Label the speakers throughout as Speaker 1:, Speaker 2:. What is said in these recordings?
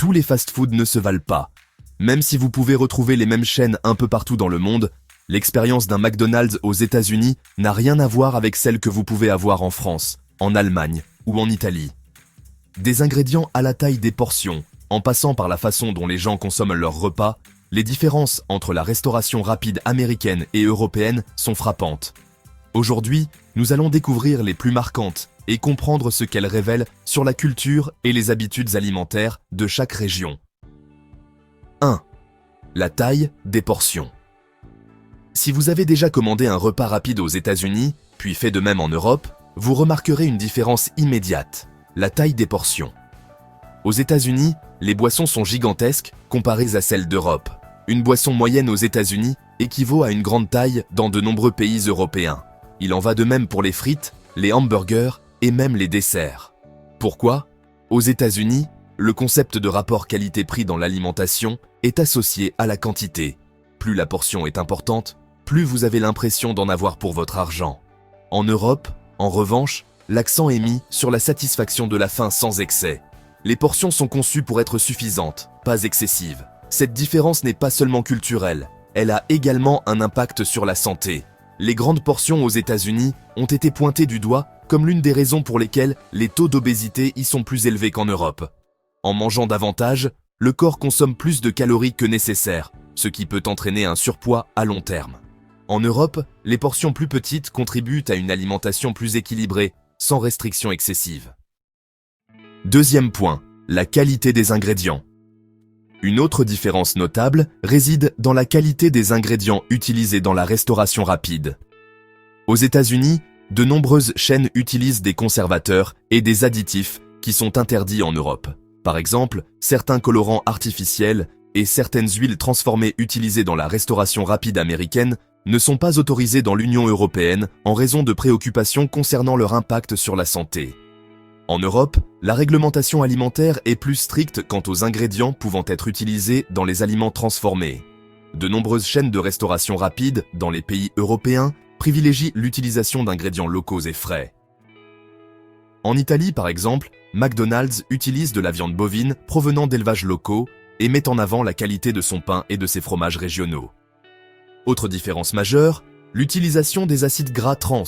Speaker 1: tous les fast-foods ne se valent pas. Même si vous pouvez retrouver les mêmes chaînes un peu partout dans le monde, l'expérience d'un McDonald's aux États-Unis n'a rien à voir avec celle que vous pouvez avoir en France, en Allemagne ou en Italie. Des ingrédients à la taille des portions, en passant par la façon dont les gens consomment leurs repas, les différences entre la restauration rapide américaine et européenne sont frappantes. Aujourd'hui, nous allons découvrir les plus marquantes et comprendre ce qu'elles révèlent sur la culture et les habitudes alimentaires de chaque région. 1. La taille des portions. Si vous avez déjà commandé un repas rapide aux États-Unis, puis fait de même en Europe, vous remarquerez une différence immédiate, la taille des portions. Aux États-Unis, les boissons sont gigantesques comparées à celles d'Europe. Une boisson moyenne aux États-Unis équivaut à une grande taille dans de nombreux pays européens. Il en va de même pour les frites, les hamburgers et même les desserts. Pourquoi ? Aux États-Unis, le concept de rapport qualité-prix dans l'alimentation est associé à la quantité. Plus la portion est importante, plus vous avez l'impression d'en avoir pour votre argent. En Europe, en revanche, l'accent est mis sur la satisfaction de la faim sans excès. Les portions sont conçues pour être suffisantes, pas excessives. Cette différence n'est pas seulement culturelle, elle a également un impact sur la santé. Les grandes portions aux États-Unis ont été pointées du doigt comme l'une des raisons pour lesquelles les taux d'obésité y sont plus élevés qu'en Europe. En mangeant davantage, le corps consomme plus de calories que nécessaire, ce qui peut entraîner un surpoids à long terme. En Europe, les portions plus petites contribuent à une alimentation plus équilibrée, sans restriction excessive. Deuxième point, la qualité des ingrédients. Une autre différence notable réside dans la qualité des ingrédients utilisés dans la restauration rapide. Aux États-Unis, de nombreuses chaînes utilisent des conservateurs et des additifs qui sont interdits en Europe. Par exemple, certains colorants artificiels et certaines huiles transformées utilisées dans la restauration rapide américaine ne sont pas autorisés dans l'Union européenne en raison de préoccupations concernant leur impact sur la santé. En Europe, la réglementation alimentaire est plus stricte quant aux ingrédients pouvant être utilisés dans les aliments transformés. De nombreuses chaînes de restauration rapide dans les pays européens privilégient l'utilisation d'ingrédients locaux et frais. En Italie, par exemple, McDonald's utilise de la viande bovine provenant d'élevages locaux et met en avant la qualité de son pain et de ses fromages régionaux. Autre différence majeure, l'utilisation des acides gras trans.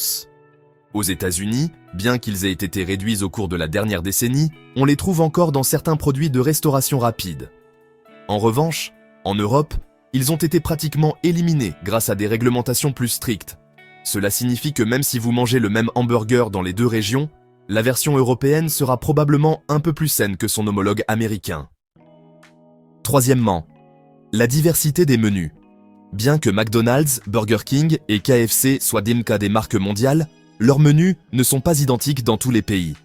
Speaker 1: Aux États-Unis, bien qu'ils aient été réduits au cours de la dernière décennie, on les trouve encore dans certains produits de restauration rapide. En revanche, en Europe, ils ont été pratiquement éliminés grâce à des réglementations plus strictes. Cela signifie que même si vous mangez le même hamburger dans les deux régions, la version européenne sera probablement un peu plus saine que son homologue américain. Troisièmement, la diversité des menus. Bien que McDonald's, Burger King et KFC soient des marques mondiales, leurs menus ne sont pas identiques dans tous les pays.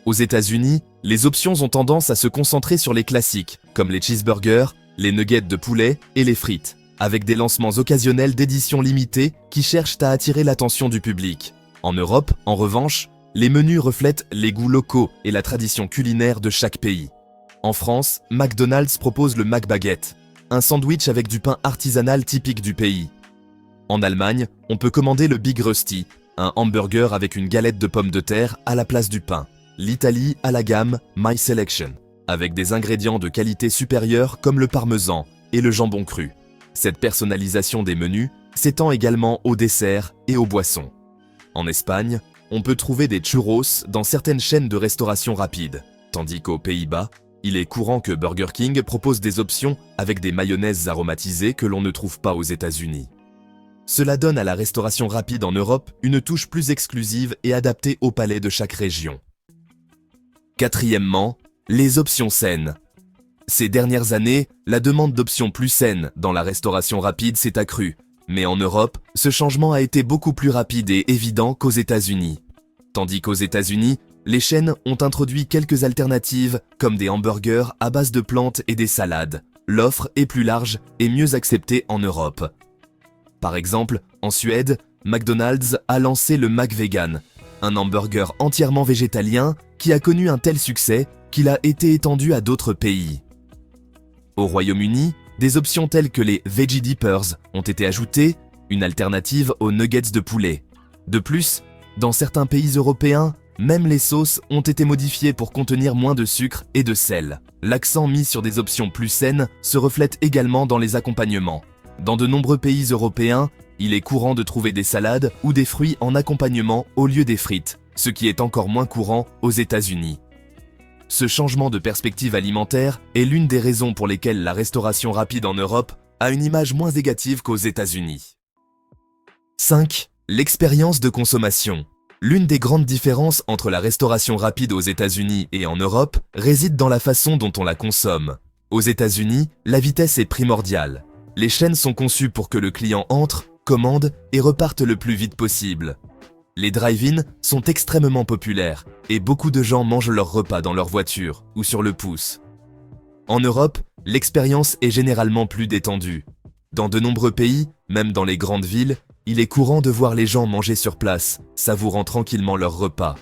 Speaker 1: Aux États-Unis, les options ont tendance à se concentrer sur les classiques, comme les cheeseburgers, les nuggets de poulet et les frites, avec des lancements occasionnels d'éditions limitées qui cherchent à attirer l'attention du public. En Europe, en revanche, les menus reflètent les goûts locaux et la tradition culinaire de chaque pays. En France, McDonald's propose le McBaguette, un sandwich avec du pain artisanal typique du pays. En Allemagne, on peut commander le Big Rusty, un hamburger avec une galette de pommes de terre à la place du pain. L'Italie a la gamme My Selection, avec des ingrédients de qualité supérieure comme le parmesan et le jambon cru. Cette personnalisation des menus s'étend également aux desserts et aux boissons. En Espagne, on peut trouver des churros dans certaines chaînes de restauration rapide, tandis qu'aux Pays-Bas, il est courant que Burger King propose des options avec des mayonnaises aromatisées que l'on ne trouve pas aux États-Unis. Cela donne à la restauration rapide en Europe une touche plus exclusive et adaptée au palais de chaque région. Quatrièmement, les options saines. Ces dernières années, la demande d'options plus saines dans la restauration rapide s'est accrue, mais en Europe, ce changement a été beaucoup plus rapide et évident qu'aux États-Unis. Tandis qu'aux États-Unis, les chaînes ont introduit quelques alternatives comme des hamburgers à base de plantes et des salades. L'offre est plus large et mieux acceptée en Europe. Par exemple, en Suède, McDonald's a lancé le McVegan, un hamburger entièrement végétalien qui a connu un tel succès qu'il a été étendu à d'autres pays. Au Royaume-Uni, des options telles que les Veggie Dippers ont été ajoutées, une alternative aux nuggets de poulet. De plus, dans certains pays européens, Même les sauces ont été modifiées pour contenir moins de sucre et de sel. L'accent mis sur des options plus saines se reflète également dans les accompagnements. Dans de nombreux pays européens, il est courant de trouver des salades ou des fruits en accompagnement au lieu des frites, ce qui est encore moins courant aux États-Unis. Ce changement de perspective alimentaire est l'une des raisons pour lesquelles la restauration rapide en Europe a une image moins négative qu'aux États-Unis. 5. L'expérience de consommation. L'une des grandes différences entre la restauration rapide aux États-Unis et en Europe réside dans la façon dont on la consomme. Aux États-Unis, la vitesse est primordiale. Les chaînes sont conçues pour que le client entre, commande et reparte le plus vite possible. Les drive-in sont extrêmement populaires et beaucoup de gens mangent leur repas dans leur voiture ou sur le pouce. En Europe, l'expérience est généralement plus détendue. Dans de nombreux pays, même dans les grandes villes, il est courant de voir les gens manger sur place, savourant tranquillement leur repas.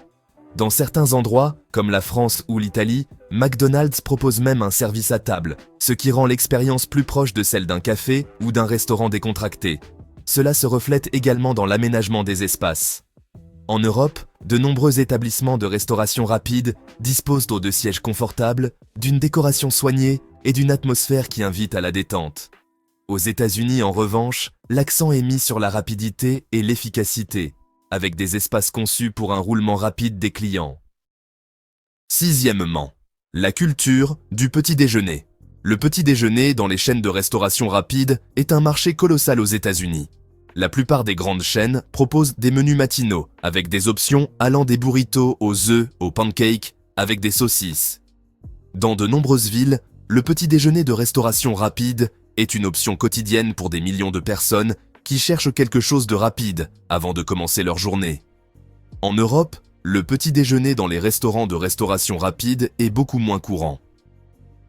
Speaker 1: Dans certains endroits, comme la France ou l'Italie, McDonald's propose même un service à table, ce qui rend l'expérience plus proche de celle d'un café ou d'un restaurant décontracté. Cela se reflète également dans l'aménagement des espaces. En Europe, de nombreux établissements de restauration rapide disposent de sièges confortables, d'une décoration soignée et d'une atmosphère qui invite à la détente. Aux États-Unis, en revanche, l'accent est mis sur la rapidité et l'efficacité, avec des espaces conçus pour un roulement rapide des clients. Sixièmement, la culture du petit déjeuner. Le petit déjeuner dans les chaînes de restauration rapide est un marché colossal aux États-Unis. La plupart des grandes chaînes proposent des menus matinaux avec des options allant des burritos aux œufs, aux pancakes, avec des saucisses. Dans de nombreuses villes, le petit déjeuner de restauration rapide est une option quotidienne pour des millions de personnes qui cherchent quelque chose de rapide avant de commencer leur journée. En Europe, le petit déjeuner dans les restaurants de restauration rapide est beaucoup moins courant.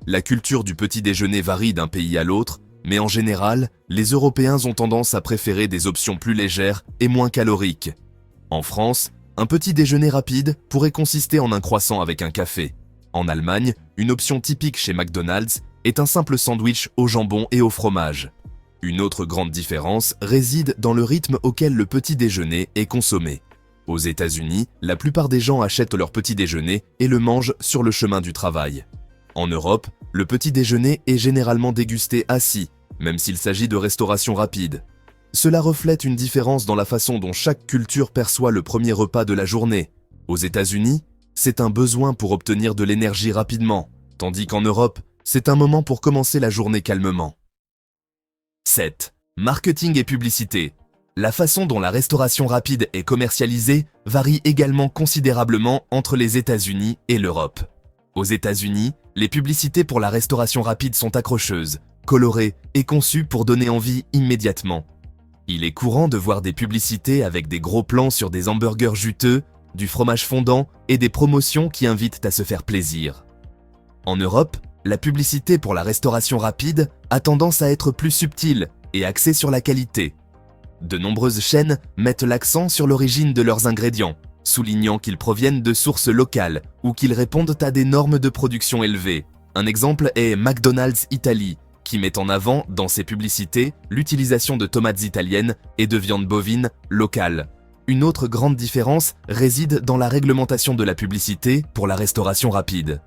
Speaker 1: La culture du petit déjeuner varie d'un pays à l'autre, mais en général, les Européens ont tendance à préférer des options plus légères et moins caloriques. En France, un petit déjeuner rapide pourrait consister en un croissant avec un café. En Allemagne, une option typique chez McDonald's est un simple sandwich au jambon et au fromage. Une autre grande différence réside dans le rythme auquel le petit déjeuner est consommé. Aux États-Unis, la plupart des gens achètent leur petit déjeuner et le mangent sur le chemin du travail. En Europe, le petit déjeuner est généralement dégusté assis, même s'il s'agit de restauration rapide. Cela reflète une différence dans la façon dont chaque culture perçoit le premier repas de la journée. Aux États-Unis, c'est un besoin pour obtenir de l'énergie rapidement, tandis qu'en Europe, c'est un moment pour commencer la journée calmement. 7. Marketing et publicité. La façon dont la restauration rapide est commercialisée varie également considérablement entre les États-Unis et l'Europe. Aux États-Unis, les publicités pour la restauration rapide sont accrocheuses, colorées et conçues pour donner envie immédiatement. Il est courant de voir des publicités avec des gros plans sur des hamburgers juteux, du fromage fondant et des promotions qui invitent à se faire plaisir. En Europe, la publicité pour la restauration rapide a tendance à être plus subtile et axée sur la qualité. De nombreuses chaînes mettent l'accent sur l'origine de leurs ingrédients, soulignant qu'ils proviennent de sources locales ou qu'ils répondent à des normes de production élevées. Un exemple est McDonald's Italie, qui met en avant dans ses publicités l'utilisation de tomates italiennes et de viande bovine locale. Une autre grande différence réside dans la réglementation de la publicité pour la restauration rapide.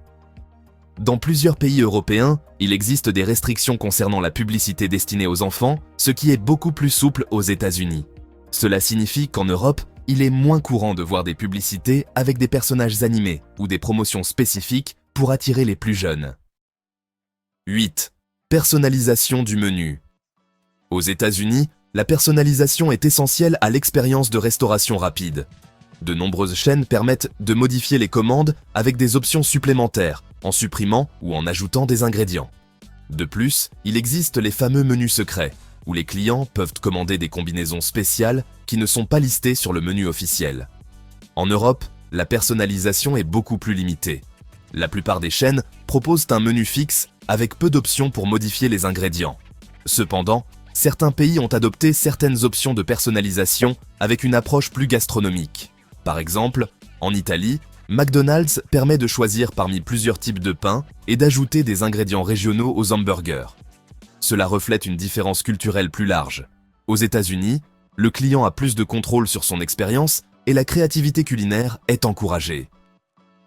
Speaker 1: Dans plusieurs pays européens, il existe des restrictions concernant la publicité destinée aux enfants, ce qui est beaucoup plus souple aux États-Unis. Cela signifie qu'en Europe, il est moins courant de voir des publicités avec des personnages animés ou des promotions spécifiques pour attirer les plus jeunes. 8. Personnalisation du menu. Aux États-Unis, la personnalisation est essentielle à l'expérience de restauration rapide. De nombreuses chaînes permettent de modifier les commandes avec des options supplémentaires, en supprimant ou en ajoutant des ingrédients. De plus, il existe les fameux menus secrets, où les clients peuvent commander des combinaisons spéciales qui ne sont pas listées sur le menu officiel. En Europe, la personnalisation est beaucoup plus limitée. La plupart des chaînes proposent un menu fixe avec peu d'options pour modifier les ingrédients. Cependant, certains pays ont adopté certaines options de personnalisation avec une approche plus gastronomique. Par exemple, en Italie, McDonald's permet de choisir parmi plusieurs types de pain et d'ajouter des ingrédients régionaux aux hamburgers. Cela reflète une différence culturelle plus large. Aux États-Unis, le client a plus de contrôle sur son expérience et la créativité culinaire est encouragée.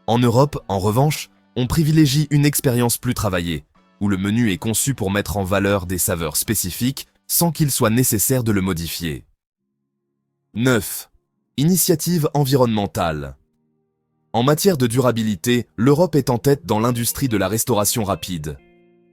Speaker 1: En Europe, en revanche, on privilégie une expérience plus travaillée, où le menu est conçu pour mettre en valeur des saveurs spécifiques sans qu'il soit nécessaire de le modifier. 9. Initiative environnementale. En matière de durabilité, l'Europe est en tête dans l'industrie de la restauration rapide.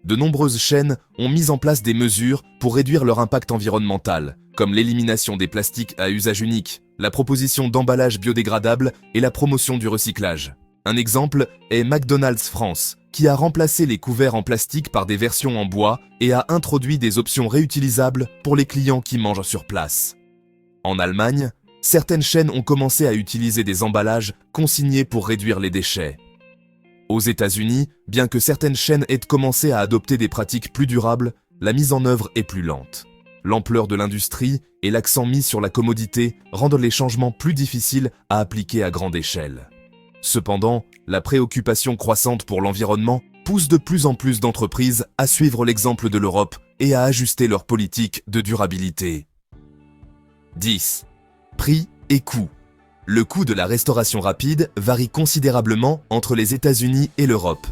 Speaker 1: De nombreuses chaînes ont mis en place des mesures pour réduire leur impact environnemental, comme l'élimination des plastiques à usage unique, la proposition d'emballages biodégradables et la promotion du recyclage. Un exemple est McDonald's France, qui a remplacé les couverts en plastique par des versions en bois et a introduit des options réutilisables pour les clients qui mangent sur place. En Allemagne, certaines chaînes ont commencé à utiliser des emballages consignés pour réduire les déchets. Aux États-Unis, bien que certaines chaînes aient commencé à adopter des pratiques plus durables, la mise en œuvre est plus lente. L'ampleur de l'industrie et l'accent mis sur la commodité rendent les changements plus difficiles à appliquer à grande échelle. Cependant, la préoccupation croissante pour l'environnement pousse de plus en plus d'entreprises à suivre l'exemple de l'Europe et à ajuster leur politique de durabilité. 10. Prix et coût. Le coût de la restauration rapide varie considérablement entre les États-Unis et l'Europe.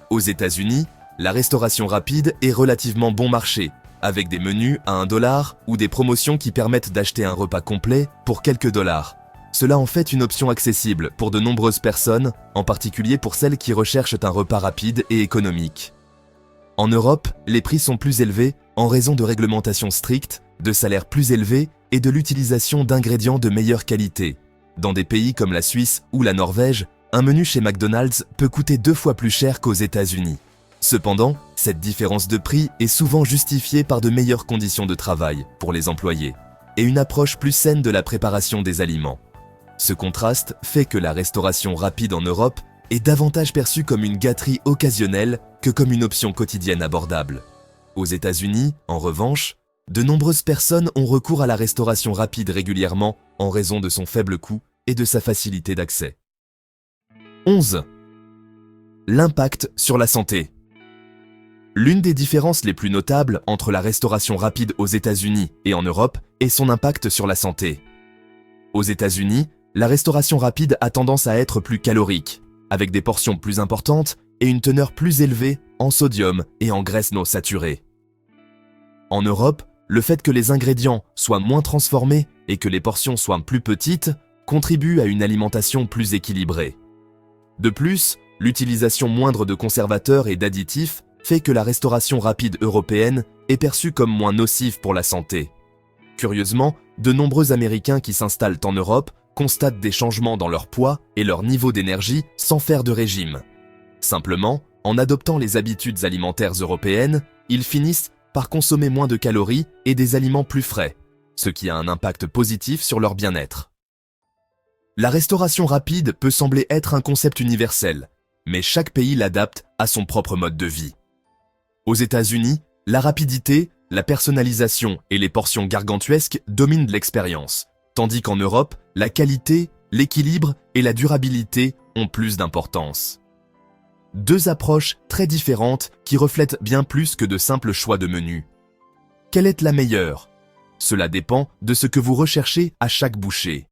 Speaker 1: Aux États-Unis, la restauration rapide est relativement bon marché, avec des menus à $1 ou des promotions qui permettent d'acheter un repas complet pour quelques dollars. Cela en fait une option accessible pour de nombreuses personnes, en particulier pour celles qui recherchent un repas rapide et économique. En Europe, les prix sont plus élevés en raison de réglementations strictes, de salaires plus élevés et de l'utilisation d'ingrédients de meilleure qualité. Dans des pays comme la Suisse ou la Norvège, un menu chez McDonald's peut coûter 2 fois plus cher qu'aux États-Unis. Cependant, cette différence de prix est souvent justifiée par de meilleures conditions de travail pour les employés et une approche plus saine de la préparation des aliments. Ce contraste fait que la restauration rapide en Europe est davantage perçue comme une gâterie occasionnelle que comme une option quotidienne abordable. Aux États-Unis, en revanche, de nombreuses personnes ont recours à la restauration rapide régulièrement en raison de son faible coût et de sa facilité d'accès. 11. L'impact sur la santé. L'une des différences les plus notables entre la restauration rapide aux États-Unis et en Europe est son impact sur la santé. Aux États-Unis, la restauration rapide a tendance à être plus calorique, avec des portions plus importantes et une teneur plus élevée en sodium et en graisses non saturées. En Europe, le fait que les ingrédients soient moins transformés et que les portions soient plus petites contribue à une alimentation plus équilibrée. De plus, l'utilisation moindre de conservateurs et d'additifs fait que la restauration rapide européenne est perçue comme moins nocive pour la santé. Curieusement, de nombreux Américains qui s'installent en Europe constatent des changements dans leur poids et leur niveau d'énergie sans faire de régime. Simplement, en adoptant les habitudes alimentaires européennes, ils finissent par consommer moins de calories et des aliments plus frais, ce qui a un impact positif sur leur bien-être. La restauration rapide peut sembler être un concept universel, mais chaque pays l'adapte à son propre mode de vie. Aux États-Unis, la rapidité, la personnalisation et les portions gargantuesques dominent l'expérience, tandis qu'en Europe, la qualité, l'équilibre et la durabilité ont plus d'importance. Deux approches très différentes qui reflètent bien plus que de simples choix de menus. Quelle est la meilleure? Cela dépend de ce que vous recherchez à chaque bouchée.